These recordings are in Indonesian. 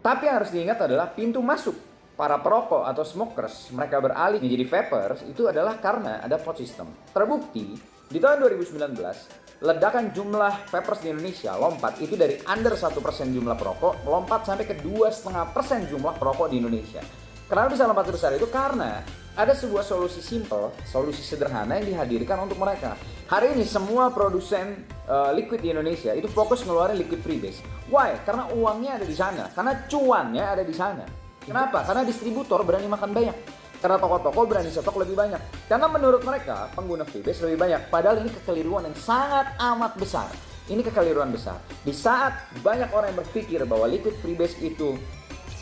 Tapi yang harus diingat adalah pintu masuk para perokok atau smokers mereka beralih menjadi vapers itu adalah karena ada pot system. Terbukti di tahun 2019 ledakan jumlah vapers di Indonesia lompat itu dari under 1% jumlah perokok melompat sampai ke 2,5% jumlah perokok di Indonesia. Kenapa bisa lompat besar itu? Karena ada sebuah solusi simple, solusi sederhana yang dihadirkan untuk mereka. Hari ini semua produsen liquid di Indonesia itu fokus ngeluarin liquid freebase. Why? Karena uangnya ada di sana, karena cuannya ada di sana. Kenapa? Karena distributor berani makan banyak. Karena toko-toko berani stok lebih banyak. Karena menurut mereka pengguna freebase lebih banyak. Padahal ini kekeliruan yang sangat amat besar. Ini kekeliruan besar. Di saat banyak orang yang berpikir bahwa liquid freebase itu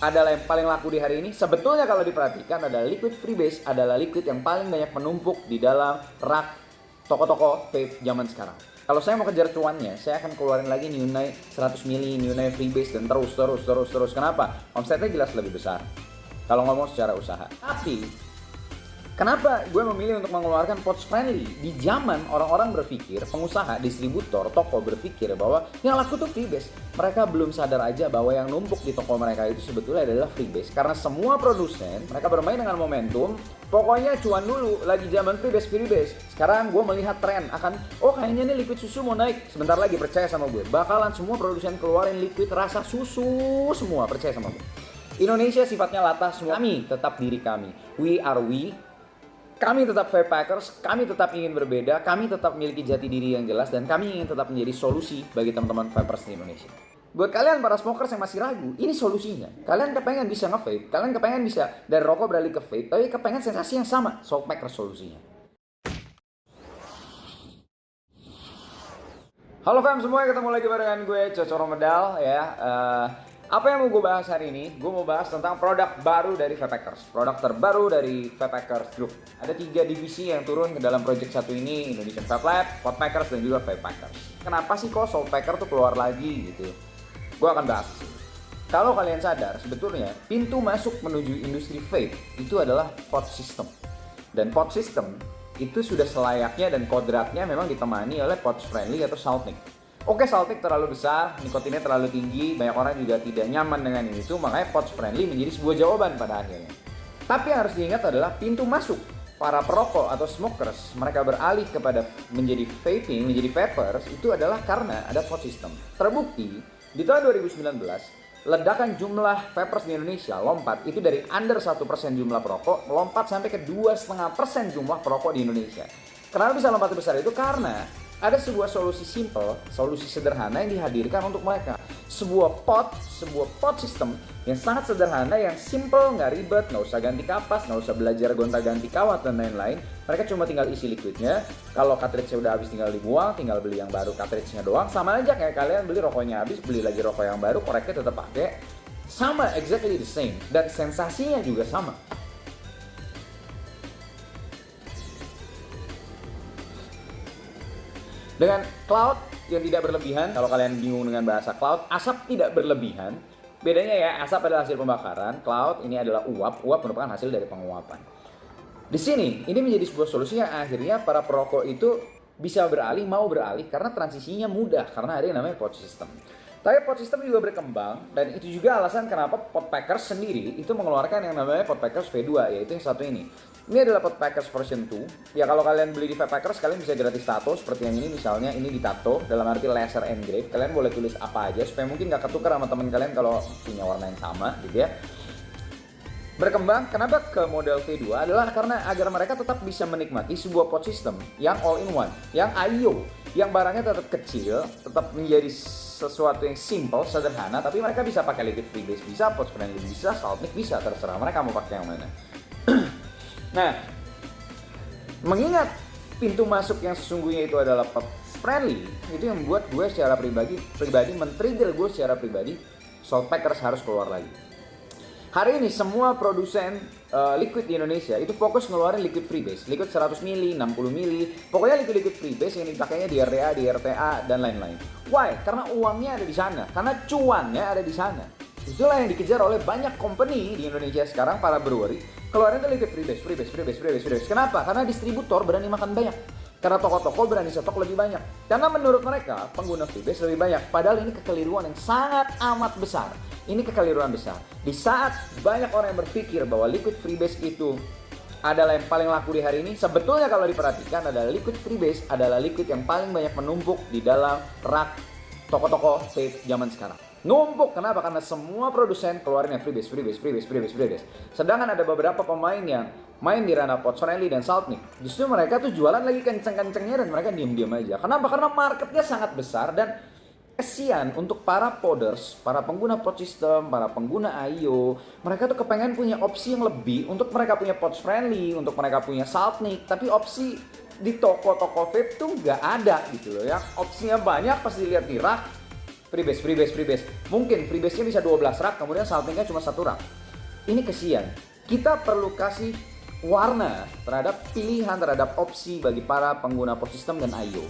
adalah yang paling laku di hari ini, sebetulnya kalau diperhatikan adalah liquid freebase adalah liquid yang paling banyak menumpuk di dalam rak toko-toko vape zaman sekarang. Kalau saya mau kejar cuannya, saya akan keluarin lagi Nunai 100 mili, Nunai freebase dan terus. Kenapa? Omsetnya jelas lebih besar kalau ngomong secara usaha. Tapi kenapa gue memilih untuk mengeluarkan pods friendly di zaman orang-orang berpikir, pengusaha, distributor, toko berpikir bahwa yang laku tuh freebase. Mereka belum sadar aja bahwa yang numpuk di toko mereka itu sebetulnya adalah freebase. Karena semua produsen, mereka bermain dengan momentum, pokoknya cuan dulu, lagi zaman freebase. Sekarang gue melihat tren akan, kayaknya nih liquid susu mau naik. Sebentar lagi, percaya sama gue, bakalan semua produsen keluarin liquid rasa susu semua, percaya sama gue. Indonesia sifatnya latah semua. Kami tetap diri kami. We are we. Kami tetap vape packers, kami tetap ingin berbeda, kami tetap memiliki jati diri yang jelas, dan kami ingin tetap menjadi solusi bagi teman-teman vapers di Indonesia. Buat kalian para smokers yang masih ragu, ini solusinya. Kalian kepengen bisa nge-vape, kalian kepengen bisa dari rokok beralih ke vape, tapi kepengen sensasi yang sama, Salt Packers solusinya. Halo fam semua, ketemu lagi barengan gue Coco Romedal ya. Apa yang mau gue bahas hari ini? Gue mau bahas tentang produk baru dari Vape Packers. Produk terbaru dari Vape Packers Group. Ada 3 divisi yang turun ke dalam project satu ini, Indonesian Vape Lab, Pot Packers, dan juga Vape Packers. Kenapa sih kok Salt Packer tuh keluar lagi gitu? Gue akan bahas. Kalau kalian sadar, sebetulnya pintu masuk menuju industri vape itu adalah pot system. Dan pot system itu sudah selayaknya dan kodratnya memang ditemani oleh pods friendly atau saltnik. Oke, saltnik terlalu besar, nikotinnya terlalu tinggi, banyak orang juga tidak nyaman dengan itu, makanya pods friendly menjadi sebuah jawaban pada akhirnya. Tapi yang harus diingat adalah pintu masuk para perokok atau smokers mereka beralih kepada menjadi vaping, menjadi vapers itu adalah karena ada pod system. Terbukti di tahun 2019 ledakan jumlah vapers di Indonesia lompat itu dari under 1% jumlah perokok melompat sampai ke 2,5% jumlah perokok di Indonesia. Kenapa bisa lompat besar itu? Karena ada sebuah solusi simple, solusi sederhana yang dihadirkan untuk mereka. Sebuah pot system yang sangat sederhana, yang simple, nggak ribet, nggak usah ganti kapas, nggak usah belajar gonta-ganti kawat dan lain-lain. Mereka cuma tinggal isi liquidnya. Kalau cartridge-nya udah habis tinggal dibuang, tinggal beli yang baru cartridge-nya doang. Sama aja kayak kalian beli rokoknya habis, beli lagi rokok yang baru, koreknya tetap pakai. Sama, exactly the same. Dan sensasinya juga sama. Dengan cloud yang tidak berlebihan, kalau kalian bingung dengan bahasa cloud, asap tidak berlebihan. Bedanya ya, asap adalah hasil pembakaran, cloud ini adalah uap merupakan hasil dari penguapan. Di sini, ini menjadi sebuah solusi yang akhirnya para perokok itu bisa mau beralih karena transisinya mudah, karena ada yang namanya pod system. Tapi pod system juga berkembang, dan itu juga alasan kenapa Pot Packers sendiri itu mengeluarkan yang namanya Pot Packers V2, yaitu yang satu ini. Ini adalah Pot Packers version 2. Ya kalau kalian beli di Vape Packers, kalian bisa gratis tato seperti yang ini, misalnya ini ditato dalam arti laser engrave. Kalian boleh tulis apa aja supaya mungkin gak ketukar sama teman kalian kalau punya warna yang sama gitu ya. Berkembang, kenapa ke model V2 adalah karena agar mereka tetap bisa menikmati sebuah pot system yang all in one, yang IO, yang barangnya tetap kecil, tetap menjadi sesuatu yang simple, sederhana, tapi mereka bisa pakai liquid freebase, bisa pods friendly, bisa saltnik, bisa, terserah mereka mau pakai yang mana. Nah, mengingat pintu masuk yang sesungguhnya itu adalah pods friendly, itu yang membuat gue secara pribadi men-trigger gue secara pribadi, Salt Packers harus keluar lagi. Hari ini semua produsen liquid di Indonesia itu fokus ngeluarin liquid freebase, liquid 100 mili, 60 mili, pokoknya liquid freebase yang dipakainya di RDA, di RTA, dan lain-lain. Why? Karena uangnya ada di sana, karena cuannya ada di sana. Itulah yang dikejar oleh banyak company di Indonesia sekarang, para brewery, keluarin liquid freebase. Kenapa? Karena distributor berani makan banyak. Karena toko-toko berani stok lebih banyak. Karena menurut mereka pengguna freebase lebih banyak. Padahal ini kekeliruan yang sangat amat besar. Ini kekeliruan besar. Di saat banyak orang yang berpikir bahwa liquid freebase itu adalah yang paling laku di hari ini, sebetulnya kalau diperhatikan adalah liquid freebase adalah liquid yang paling banyak menumpuk di dalam rak toko-toko vape zaman sekarang. Numpuk, kenapa? Karena semua produsen keluarin yang freebase. Sedangkan ada beberapa pemain yang main di ranah Pods Friendly dan Saltnik. Justru mereka tuh jualan lagi kenceng-kencengnya dan mereka diam-diam aja. Kenapa? Karena marketnya sangat besar dan kesian untuk para podders, para pengguna pod system, para pengguna IO. Mereka tuh kepengen punya opsi yang lebih untuk mereka punya Pods Friendly, untuk mereka punya Saltnik, tapi opsi di toko-toko vape tuh nggak ada gitu loh ya. Opsinya banyak, pas dilihat di rak freebase. Mungkin freebase-nya bisa 12 rak, kemudian Saltniknya cuma 1 rak. Ini kesian. Kita perlu kasih warna terhadap pilihan, terhadap opsi bagi para pengguna pod system dan IO.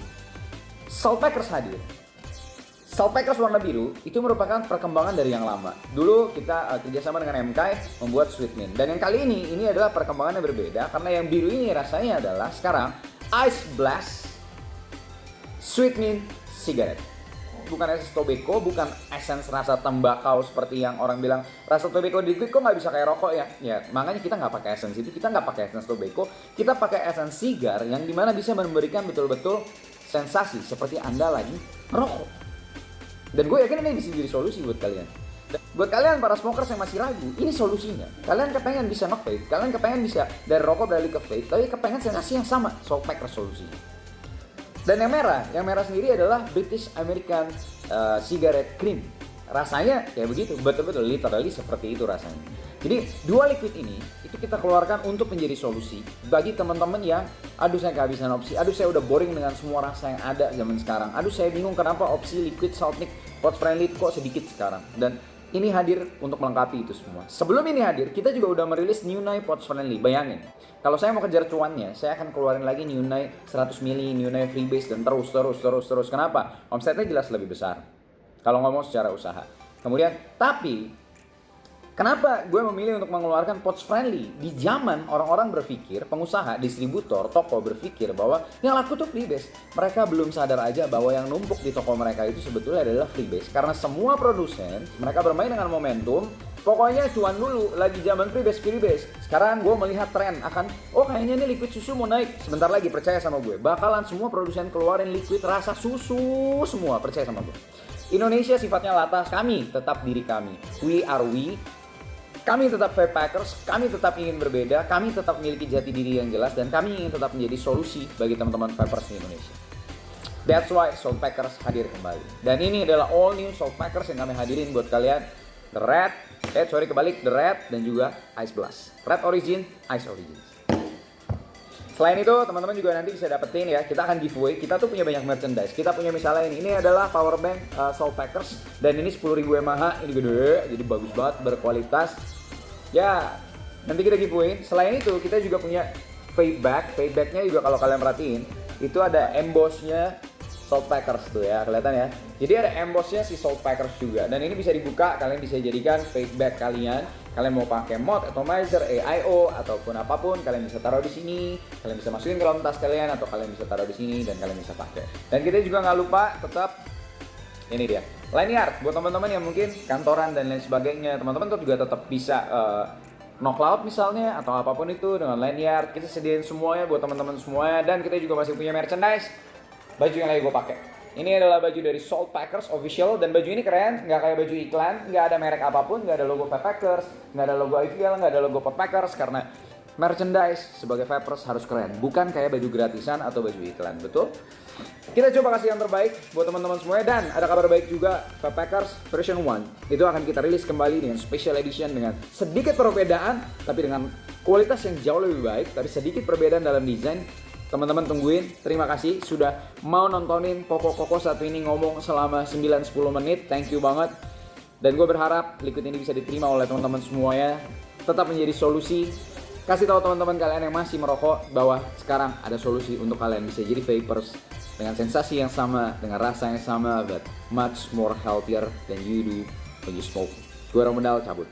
Saltpackers hadir. Saltpackers warna biru itu merupakan perkembangan dari yang lama. Dulu kita kerjasama dengan MK membuat Sweet Mint. Dan yang kali ini adalah perkembangan yang berbeda karena yang biru ini rasanya adalah sekarang Ice Blast Sweet Mint Cigarette. Bukan essence tobacco, bukan essence rasa tembakau seperti yang orang bilang rasa tobacco liquid kok nggak bisa kayak rokok ya. Ya makanya kita nggak pakai essence itu, kita nggak pakai essence tobacco, kita pakai essence sigar yang dimana bisa memberikan betul-betul sensasi seperti Anda lagi merokok. Dan gue yakin ini bisa jadi solusi buat kalian. Dan buat kalian para smokers yang masih ragu, ini solusinya. Kalian kepengen bisa nge-vape, kalian kepengen bisa dari rokok beralih ke vape, tapi kepengen sensasi yang sama, Saltpackers solusinya. Dan yang merah sendiri adalah British American Cigarette Cream. Rasanya kayak begitu, betul-betul literally seperti itu rasanya. Jadi dua liquid ini itu kita keluarkan untuk menjadi solusi bagi teman-teman yang aduh saya kehabisan opsi, aduh saya udah boring dengan semua rasa yang ada zaman sekarang, aduh saya bingung kenapa opsi liquid Saltnik Pods Friendly kok sedikit sekarang. Dan ini hadir untuk melengkapi itu semua. Sebelum ini hadir, kita juga udah merilis New Nai Pods Friendly. Bayangin, kalau saya mau kejar cuannya, saya akan keluarin lagi New Nai 100 mili, New Nai Freebase dan terus. Kenapa? Omsetnya jelas lebih besar kalau ngomong secara usaha. Kemudian, tapi kenapa gue memilih untuk mengeluarkan Pods Friendly? Di zaman orang-orang berpikir, pengusaha, distributor, toko berpikir bahwa yang laku tuh freebase. Mereka belum sadar aja bahwa yang numpuk di toko mereka itu sebetulnya adalah freebase. Karena semua produsen, mereka bermain dengan momentum. Pokoknya cuan dulu, lagi zaman freebase. Sekarang gue melihat tren akan, oh kayaknya ini liquid susu mau naik. Sebentar lagi, percaya sama gue. Bakalan semua produsen keluarin liquid rasa susu semua, percaya sama gue. Indonesia sifatnya latas, kami tetap diri kami. We are we. Kami tetap vape packers, kami tetap ingin berbeda, kami tetap memiliki jati diri yang jelas, dan kami ingin tetap menjadi solusi bagi teman-teman vapers di Indonesia. That's why Saltpackers hadir kembali. Dan ini adalah all new Saltpackers yang kami hadirin buat kalian. The Red, The Red dan juga Ice Blast. Red Origin, Ice Origin. Selain itu, teman-teman juga nanti bisa dapetin ya, kita akan giveaway. Kita tuh punya banyak merchandise. Kita punya misalnya ini adalah power bank Saltpackers dan ini 10.000 mAh, ini gede, jadi bagus banget, berkualitas. Ya, nanti kita giveaway. Selain itu, kita juga punya vape bag. Vape bagnya juga kalau kalian perhatiin, itu ada embossnya Saltpackers tuh ya, kelihatan ya. Jadi ada embossnya si Saltpackers juga. Dan ini bisa dibuka, kalian bisa jadikan vape bag kalian. Kalian mau pakai mod, atomizer, AIO ataupun apapun, kalian bisa taruh di sini. Kalian bisa masukin ke dalam tas kalian atau kalian bisa taruh di sini dan kalian bisa pakai. Dan kita juga nggak lupa tetap ini dia lanyard buat teman-teman yang mungkin kantoran dan lain sebagainya. Teman-teman tuh juga tetap bisa no cloud misalnya atau apapun itu dengan lanyard. Kita sediain semuanya buat teman-teman semuanya dan kita juga masih punya merchandise. Baju yang lagi gue pakai. Ini adalah baju dari Saltpackers official dan baju ini keren, nggak kayak baju iklan, nggak ada merek apapun, nggak ada logo Vappackers, nggak ada logo IVL, nggak ada logo Podpackers karena merchandise sebagai vapers harus keren, bukan kayak baju gratisan atau baju iklan, betul? Kita coba kasih yang terbaik buat teman-teman semuanya dan ada kabar baik juga, Vappackers version 1 itu akan kita rilis kembali dengan special edition dengan sedikit perbedaan tapi dengan kualitas yang jauh lebih baik, tapi sedikit perbedaan dalam desain. Teman-teman tungguin, terima kasih sudah mau nontonin Koko satu ini ngomong selama 9-10 menit, thank you banget. Dan gue berharap liquid ini bisa diterima oleh teman-teman semuanya, tetap menjadi solusi. Kasih tahu teman-teman kalian yang masih merokok bahwa sekarang ada solusi untuk kalian bisa jadi vapers dengan sensasi yang sama, dengan rasa yang sama, but much more healthier than you do when you smoke. Gue Romendal, cabut.